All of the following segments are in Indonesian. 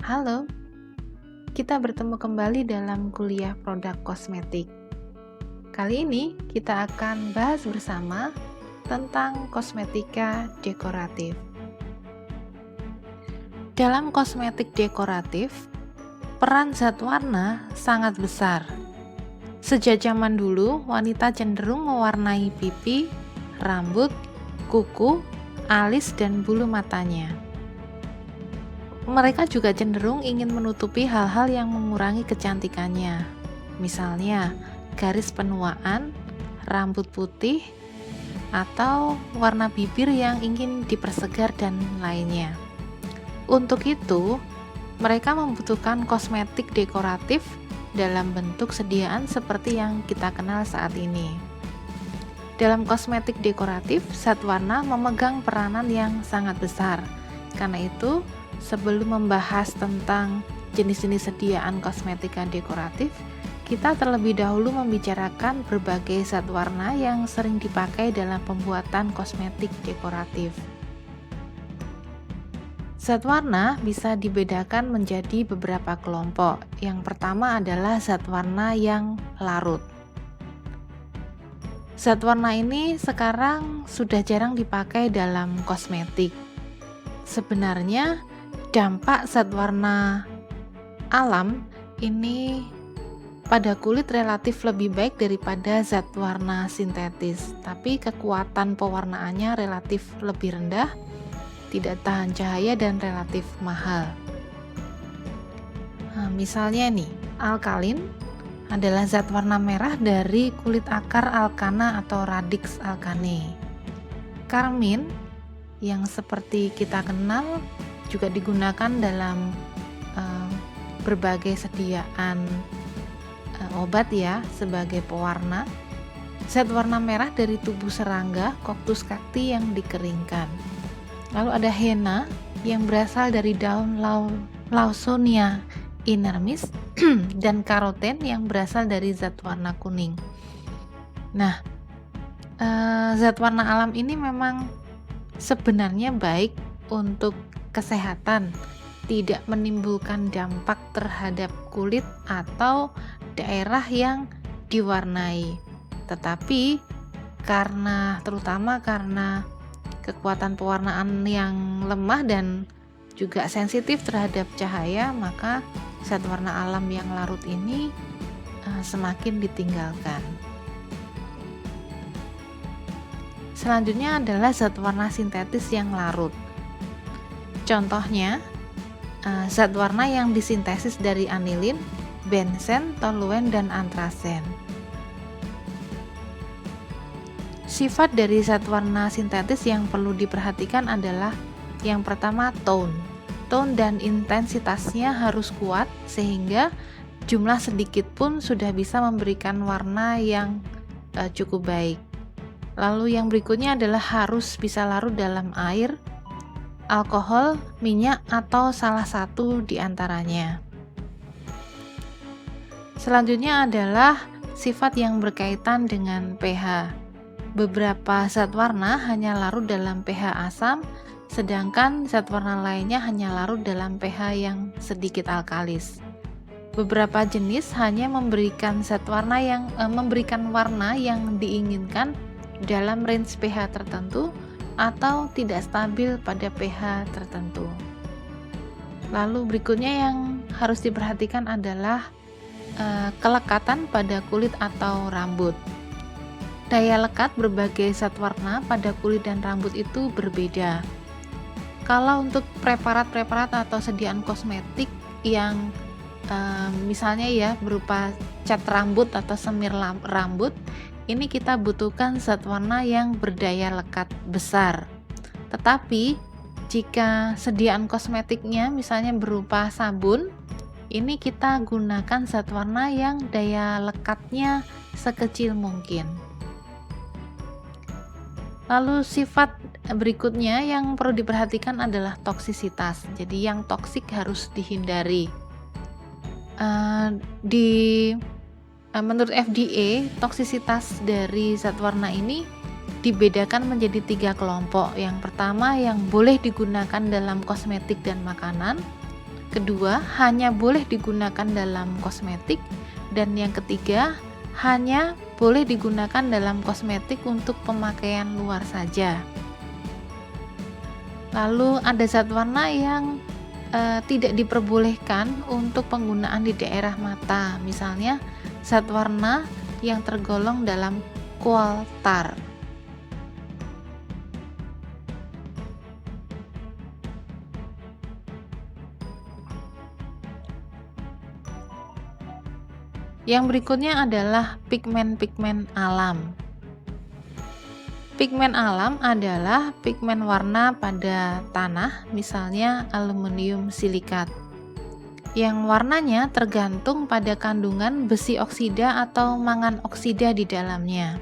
Halo, kita bertemu kembali dalam kuliah produk kosmetik. Kali ini kita akan bahas bersama tentang kosmetika dekoratif. Dalam kosmetik dekoratif, peran zat warna sangat besar. Sejak zaman dulu, wanita cenderung mewarnai pipi, rambut, kuku, alis, dan bulu matanya. Mereka juga cenderung ingin menutupi hal-hal yang mengurangi kecantikannya. Misalnya, garis penuaan, rambut putih, atau warna bibir yang ingin dipersegar dan lainnya. Untuk itu, mereka membutuhkan kosmetik dekoratif dalam bentuk sediaan seperti yang kita kenal saat ini. Dalam kosmetik dekoratif, zat warna memegang peranan yang sangat besar. Karena itu, sebelum membahas tentang jenis-jenis sediaan kosmetika dekoratif, kita terlebih dahulu membicarakan berbagai zat warna yang sering dipakai dalam pembuatan kosmetik dekoratif. Zat warna bisa dibedakan menjadi beberapa kelompok. Yang pertama adalah zat warna yang larut. Zat warna ini sekarang sudah jarang dipakai dalam kosmetik. Sebenarnya, dampak zat warna alam ini pada kulit relatif lebih baik daripada zat warna sintetis, tapi kekuatan pewarnaannya relatif lebih rendah, tidak tahan cahaya, dan relatif mahal. Nah, misalnya nih, alkalin adalah zat warna merah dari kulit akar alkana atau radix alkane. Karmin yang seperti kita kenal juga digunakan dalam berbagai sediaan obat ya, sebagai pewarna. Zat warna merah dari tubuh serangga, Coctus cacti yang dikeringkan. Lalu ada henna yang berasal dari daun Lawsonia inermis dan karoten yang berasal dari zat warna kuning. Nah, zat warna alam ini memang sebenarnya baik untuk kesehatan, tidak menimbulkan dampak terhadap kulit atau daerah yang diwarnai. Tetapi terutama karena kekuatan pewarnaan yang lemah dan juga sensitif terhadap cahaya, maka zat warna alam yang larut ini semakin ditinggalkan. Selanjutnya adalah zat warna sintetis yang larut. Contohnya, zat warna yang disintesis dari anilin, benzen, toluen, dan antrasen. Sifat dari zat warna sintetis yang perlu diperhatikan adalah yang pertama tone. Tone dan intensitasnya harus kuat sehingga jumlah sedikit pun sudah bisa memberikan warna yang cukup baik. Lalu yang berikutnya adalah harus bisa larut dalam air, alkohol, minyak, atau salah satu di antaranya. Selanjutnya adalah sifat yang berkaitan dengan pH. Beberapa zat warna hanya larut dalam pH asam, sedangkan zat warna lainnya hanya larut dalam pH yang sedikit alkalis. Beberapa jenis hanya memberikan warna yang diinginkan dalam range pH tertentu atau tidak stabil pada pH tertentu. Lalu berikutnya yang harus diperhatikan adalah kelekatan pada kulit atau rambut. Daya lekat berbagai zat warna pada kulit dan rambut itu berbeda. Kalau untuk preparat-preparat atau sediaan kosmetik yang misalnya ya berupa cat rambut atau semir rambut, ini kita butuhkan zat warna yang berdaya lekat besar. Tetapi jika sediaan kosmetiknya misalnya berupa sabun, ini kita gunakan zat warna yang daya lekatnya sekecil mungkin. Lalu sifat berikutnya yang perlu diperhatikan adalah toksisitas. Jadi yang toksik harus dihindari. Menurut FDA, toksisitas dari zat warna ini dibedakan menjadi 3 kelompok. Yang pertama yang boleh digunakan dalam kosmetik dan makanan, Kedua, hanya boleh digunakan dalam kosmetik. Dan yang ketiga, hanya boleh digunakan dalam kosmetik untuk pemakaian luar saja. Lalu ada zat warna yang tidak diperbolehkan untuk penggunaan di daerah mata, misalnya zat warna yang tergolong dalam kual tar. Yang berikutnya adalah pigmen-pigmen alam. Pigmen alam adalah pigmen warna pada tanah, misalnya aluminium silikat, yang warnanya tergantung pada kandungan besi oksida atau mangan oksida di dalamnya.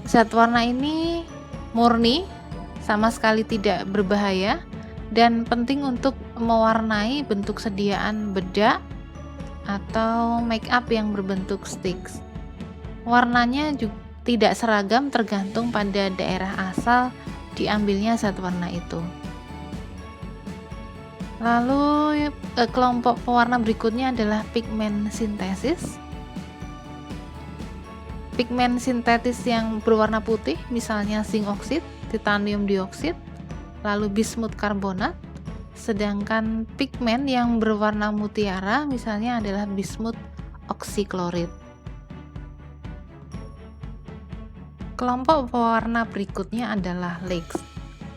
Zat warna ini murni, sama sekali tidak berbahaya, dan penting untuk mewarnai bentuk sediaan bedak atau make up yang berbentuk sticks. Warnanya juga tidak seragam, tergantung pada daerah asal diambilnya zat warna itu. Lalu kelompok pewarna berikutnya adalah pigmen sintesis. Pigmen sintetis yang berwarna putih, misalnya zinc oxide, titanium dioksida, lalu bismut karbonat. Sedangkan pigmen yang berwarna mutiara misalnya adalah bismut oksiklorid. Kelompok pewarna berikutnya adalah lakes.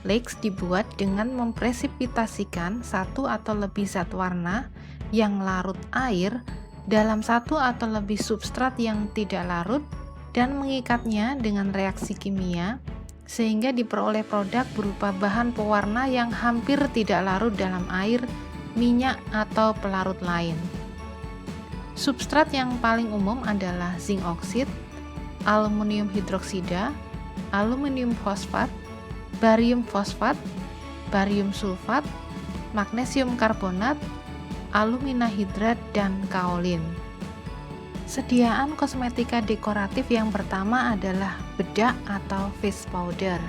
Lakes dibuat dengan mempresipitasikan satu atau lebih zat warna yang larut air dalam satu atau lebih substrat yang tidak larut dan mengikatnya dengan reaksi kimia sehingga diperoleh produk berupa bahan pewarna yang hampir tidak larut dalam air, minyak, atau pelarut lain. Substrat yang paling umum adalah zinc oxide, aluminium hidroksida, aluminium fosfat, barium fosfat, barium sulfat, magnesium karbonat, alumina hidrat, dan kaolin. Sediaan kosmetika dekoratif yang pertama adalah bedak atau face powder.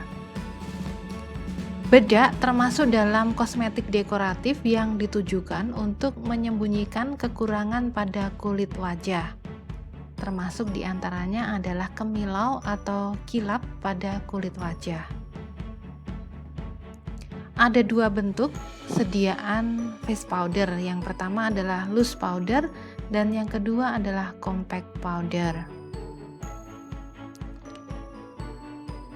Bedak termasuk dalam kosmetik dekoratif yang ditujukan untuk menyembunyikan kekurangan pada kulit wajah. Termasuk diantaranya adalah kemilau atau kilap pada kulit wajah. Ada dua bentuk sediaan face powder. Yang pertama adalah loose powder dan yang kedua adalah compact powder.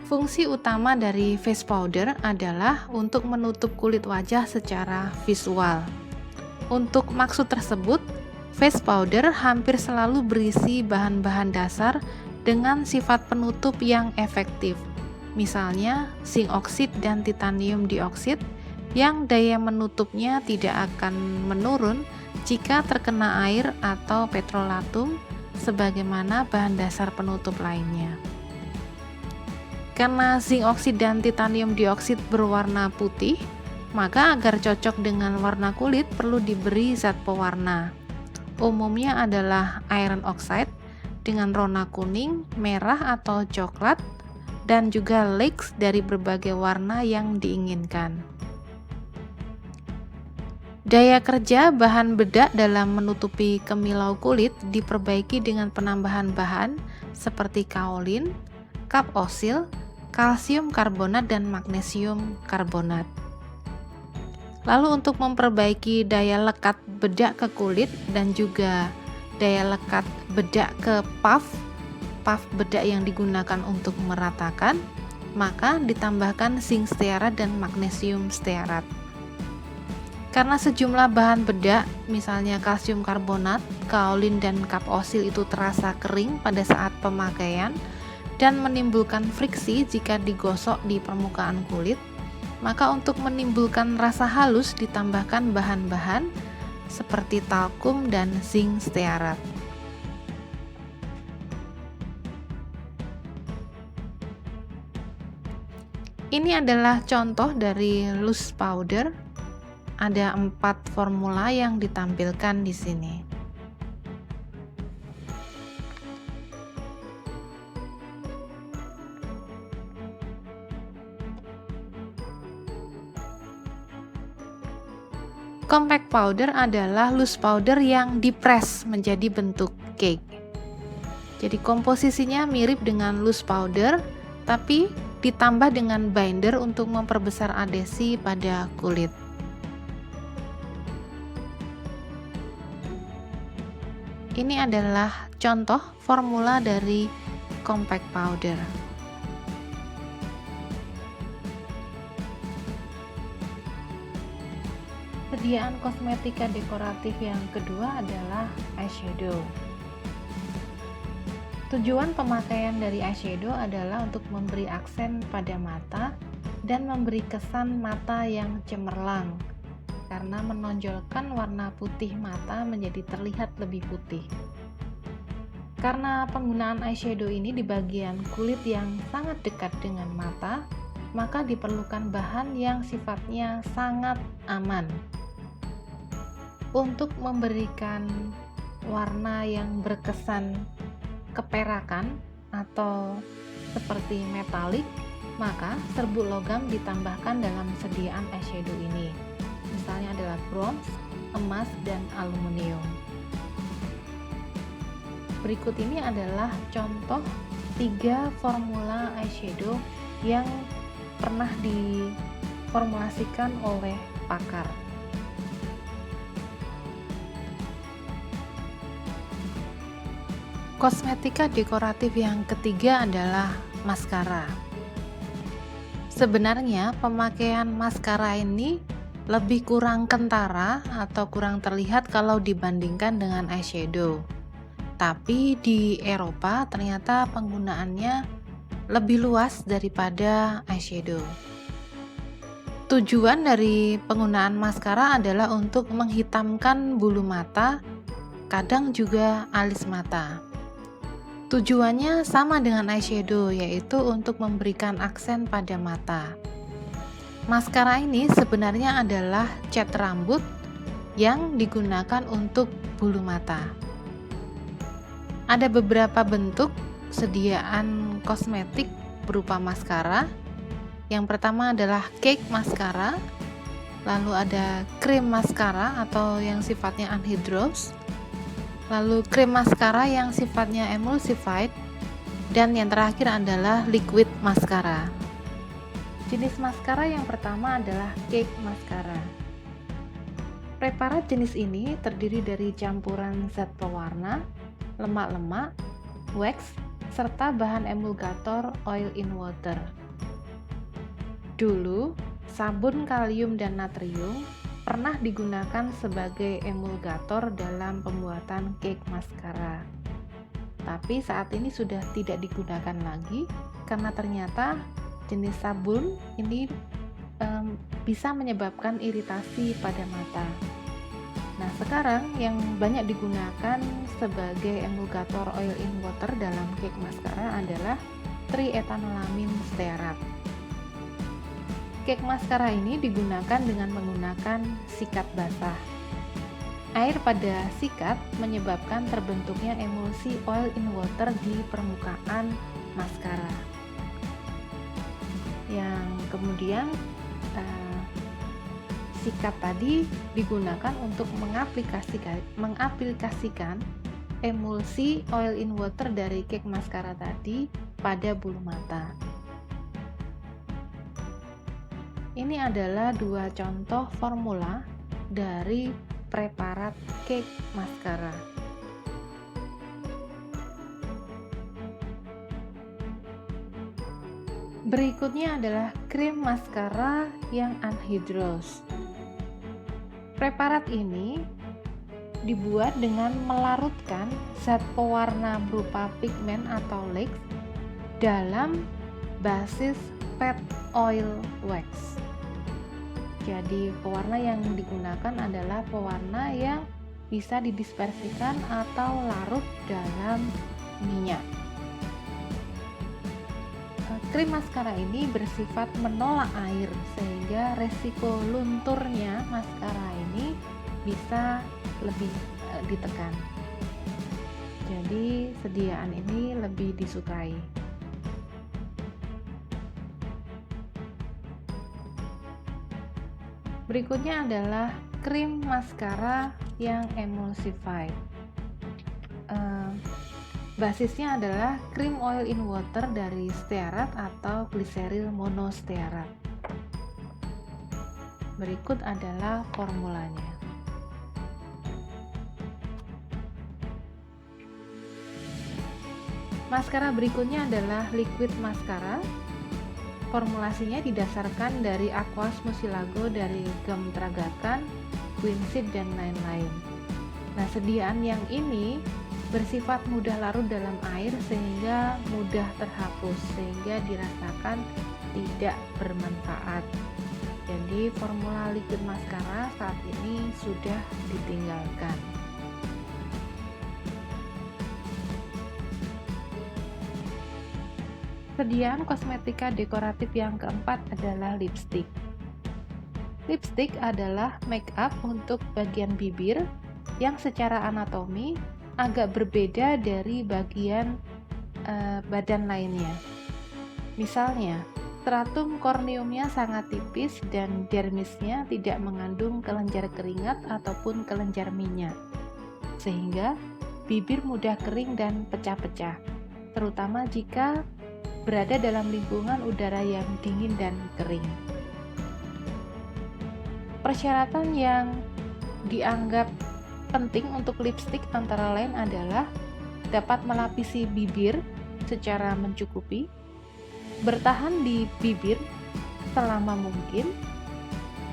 Fungsi utama dari face powder adalah untuk menutup kulit wajah secara visual. Untuk maksud tersebut, face powder hampir selalu berisi bahan-bahan dasar dengan sifat penutup yang efektif. Misalnya zinc oxide dan titanium dioksida yang daya menutupnya tidak akan menurun jika terkena air atau petrolatum sebagaimana bahan dasar penutup lainnya. Karena zinc oxide dan titanium dioksida berwarna putih, maka agar cocok dengan warna kulit perlu diberi zat pewarna. Umumnya adalah iron oxide dengan warna kuning, merah atau coklat, dan juga lakes dari berbagai warna yang diinginkan. Daya kerja bahan bedak dalam menutupi kemilau kulit diperbaiki dengan penambahan bahan seperti kaolin, kapoksil, kalsium karbonat, dan magnesium karbonat. Lalu untuk memperbaiki daya lekat bedak ke kulit dan juga daya lekat bedak ke puff bedak yang digunakan untuk meratakan, maka ditambahkan zinc stearat dan magnesium stearat. Karena sejumlah bahan bedak, misalnya kalsium karbonat, kaolin, dan kapoksil itu terasa kering pada saat pemakaian dan menimbulkan friksi jika digosok di permukaan kulit, maka untuk menimbulkan rasa halus ditambahkan bahan-bahan seperti talkum dan zinc stearat. Ini adalah contoh dari loose powder. Ada 4 formula yang ditampilkan di sini. Compact powder adalah loose powder yang dipres menjadi bentuk cake. Jadi komposisinya mirip dengan loose powder, tapi ditambah dengan binder untuk memperbesar adhesi pada kulit. Ini adalah contoh formula dari compact powder. Sediaan kosmetika dekoratif yang kedua adalah eyeshadow. Tujuan pemakaian dari eyeshadow adalah untuk memberi aksen pada mata dan memberi kesan mata yang cemerlang, karena menonjolkan warna putih mata menjadi terlihat lebih putih. Karena penggunaan eyeshadow ini di bagian kulit yang sangat dekat dengan mata, maka diperlukan bahan yang sifatnya sangat aman untuk memberikan warna yang berkesan keperakan atau seperti metalik. Maka serbuk logam ditambahkan dalam sediaan eyeshadow ini. Misalnya adalah bronze, emas, dan aluminium. Berikut ini adalah contoh 3 formula eyeshadow yang pernah diformulasikan oleh pakar. Kosmetika dekoratif yang ketiga adalah maskara. Sebenarnya pemakaian maskara ini lebih kurang kentara atau kurang terlihat kalau dibandingkan dengan eyeshadow. Tapi di Eropa ternyata penggunaannya lebih luas daripada eyeshadow. Tujuan dari penggunaan maskara adalah untuk menghitamkan bulu mata, kadang juga alis mata. Tujuannya sama dengan eyeshadow, yaitu untuk memberikan aksen pada mata. Maskara ini sebenarnya adalah cat rambut yang digunakan untuk bulu mata. Ada beberapa bentuk sediaan kosmetik berupa maskara. Yang pertama adalah cake maskara, lalu ada cream maskara atau yang sifatnya anhydrous, lalu krim maskara yang sifatnya emulsified, dan yang terakhir adalah liquid maskara. Jenis maskara yang pertama adalah cake maskara. Preparat jenis ini terdiri dari campuran zat pewarna, lemak-lemak, wax, serta bahan emulgator oil in water. Dulu, sabun kalium dan natrium pernah digunakan sebagai emulgator dalam pembuatan cake maskara. Tapi saat ini sudah tidak digunakan lagi karena ternyata jenis sabun ini bisa menyebabkan iritasi pada mata. Nah, sekarang yang banyak digunakan sebagai emulgator oil in water dalam cake maskara adalah trietanolamine stearat. Cake maskara ini digunakan dengan menggunakan sikat basah. Air pada sikat menyebabkan terbentuknya emulsi oil in water di permukaan maskara. Yang kemudian sikat tadi digunakan untuk mengaplikasikan emulsi oil in water dari cake maskara tadi pada bulu mata. Ini adalah 2 contoh formula dari preparat cake maskara. Berikutnya adalah krim maskara yang anhydrous. Preparat ini dibuat dengan melarutkan zat pewarna berupa pigmen atau latex dalam basis fat oil wax. Jadi pewarna yang digunakan adalah pewarna yang bisa didispersikan atau larut dalam minyak. Krim maskara ini bersifat menolak air sehingga resiko lunturnya maskara ini bisa lebih ditekan. Jadi sediaan ini lebih disukai. Berikutnya adalah krim maskara yang emulsified. Basisnya adalah cream oil in water dari stearat atau gliseril monostearat. Berikut adalah formulanya. Maskara berikutnya adalah liquid maskara. Formulasinya didasarkan dari Aqueous Mucilago dari gum tragakan, quinseed, dan lain-lain. Nah, sediaan yang ini bersifat mudah larut dalam air sehingga mudah terhapus, sehingga dirasakan tidak bermanfaat. Jadi formula liquid maskara saat ini sudah ditinggalkan. Sediaan kosmetika dekoratif yang keempat adalah lipstick. Lipstick adalah make up untuk bagian bibir yang secara anatomi agak berbeda dari bagian badan lainnya. Misalnya, stratum korneumnya sangat tipis dan dermisnya tidak mengandung kelenjar keringat ataupun kelenjar minyak, sehingga bibir mudah kering dan pecah-pecah, terutama jika berada dalam lingkungan udara yang dingin dan kering. Persyaratan yang dianggap penting untuk lipstick antara lain adalah dapat melapisi bibir secara mencukupi, bertahan di bibir selama mungkin,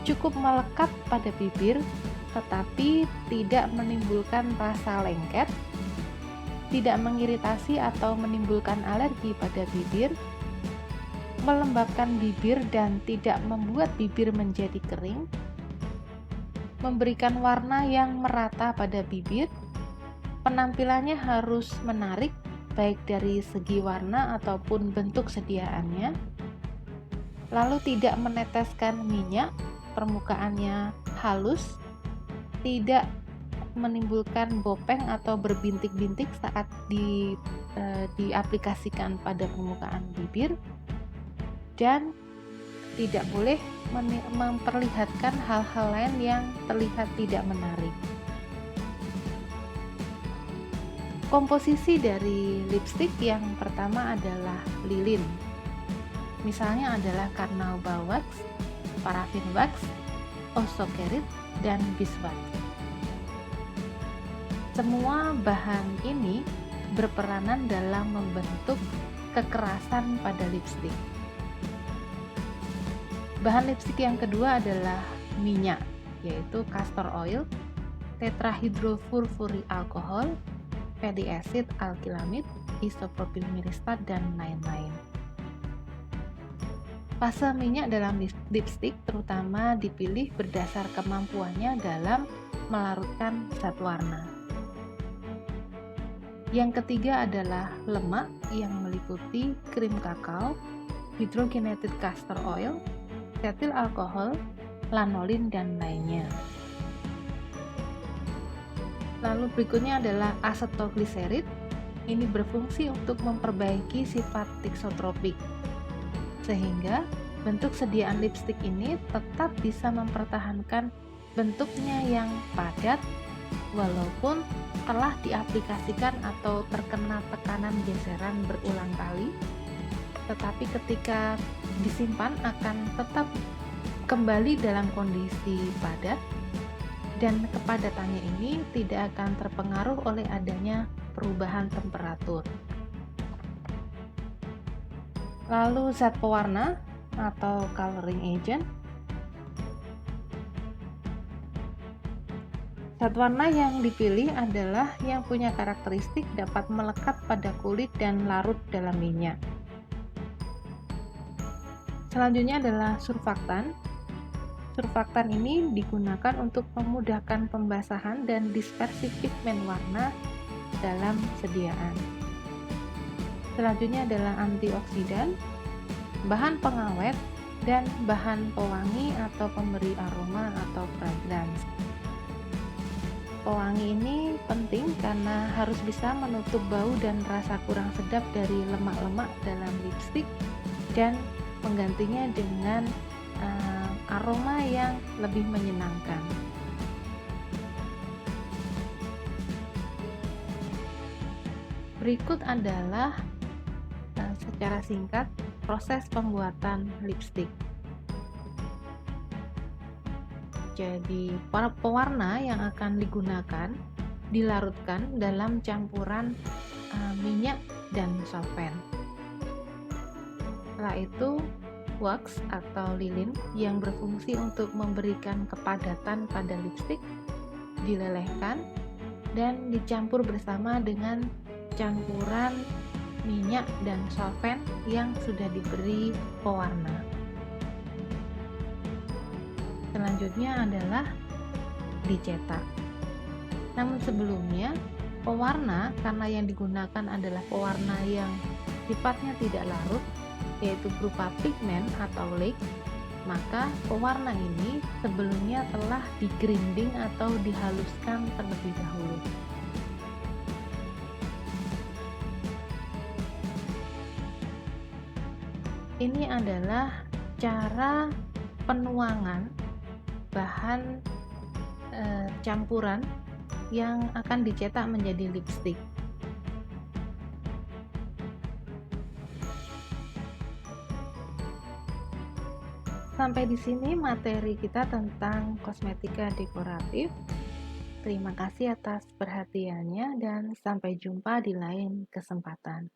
cukup melekat pada bibir tetapi tidak menimbulkan rasa lengket, tidak mengiritasi atau menimbulkan alergi pada bibir, melembabkan bibir dan tidak membuat bibir menjadi kering, memberikan warna yang merata pada bibir, penampilannya harus menarik baik dari segi warna ataupun bentuk sediaannya, lalu tidak meneteskan minyak, permukaannya halus, tidak menimbulkan bopeng atau berbintik-bintik saat diaplikasikan pada permukaan bibir, dan tidak boleh memperlihatkan hal-hal lain yang terlihat tidak menarik. Komposisi dari lipstick yang pertama adalah lilin. Misalnya adalah carnauba wax, paraffin wax, osokerit, dan beeswax. Semua bahan ini berperanan dalam membentuk kekerasan pada lipstick. Bahan lipstick yang kedua adalah minyak, yaitu castor oil, tetrahydrofurfuri alkohol, fatty acid alkylamid, isopropyl myristat, dan lain-lain. Fase minyak dalam lipstick terutama dipilih berdasar kemampuannya dalam melarutkan zat warna. Yang ketiga adalah lemak yang meliputi krim kakao, hydrogenated castor oil, cetil alkohol, lanolin, dan lainnya. Lalu berikutnya adalah asetoglycerid. Ini berfungsi untuk memperbaiki sifat tiksotropik, sehingga bentuk sediaan lipstick ini tetap bisa mempertahankan bentuknya yang padat walaupun telah diaplikasikan atau terkena tekanan geseran berulang kali, tetapi ketika disimpan akan tetap kembali dalam kondisi padat, dan kepadatannya ini tidak akan terpengaruh oleh adanya perubahan temperatur. Lalu zat pewarna atau coloring agent. Zat warna yang dipilih adalah yang punya karakteristik dapat melekat pada kulit dan larut dalam minyak. Selanjutnya adalah surfaktan. Surfaktan ini digunakan untuk memudahkan pembasahan dan dispersi pigmen warna dalam sediaan. Selanjutnya adalah antioksidan, bahan pengawet, dan bahan pewangi atau pemberi aroma atau fragrance. Pewangi ini penting karena harus bisa menutup bau dan rasa kurang sedap dari lemak-lemak dalam lipstick dan menggantinya dengan aroma yang lebih menyenangkan. Berikut adalah secara singkat proses pembuatan lipstik. Jadi, para pewarna yang akan digunakan dilarutkan dalam campuran minyak dan solvent. Setelah itu, wax atau lilin yang berfungsi untuk memberikan kepadatan pada lipstik dilelehkan dan dicampur bersama dengan campuran minyak dan solvent yang sudah diberi pewarna. Selanjutnya adalah dicetak. Namun sebelumnya, pewarna karena yang digunakan adalah pewarna yang sifatnya tidak larut, yaitu berupa pigmen atau lake, maka pewarna ini sebelumnya telah di-grinding atau dihaluskan terlebih dahulu. Ini adalah cara penuangan bahan campuran yang akan dicetak menjadi lipstik. Sampai di sini materi kita tentang kosmetika dekoratif. Terima kasih atas perhatiannya dan sampai jumpa di lain kesempatan.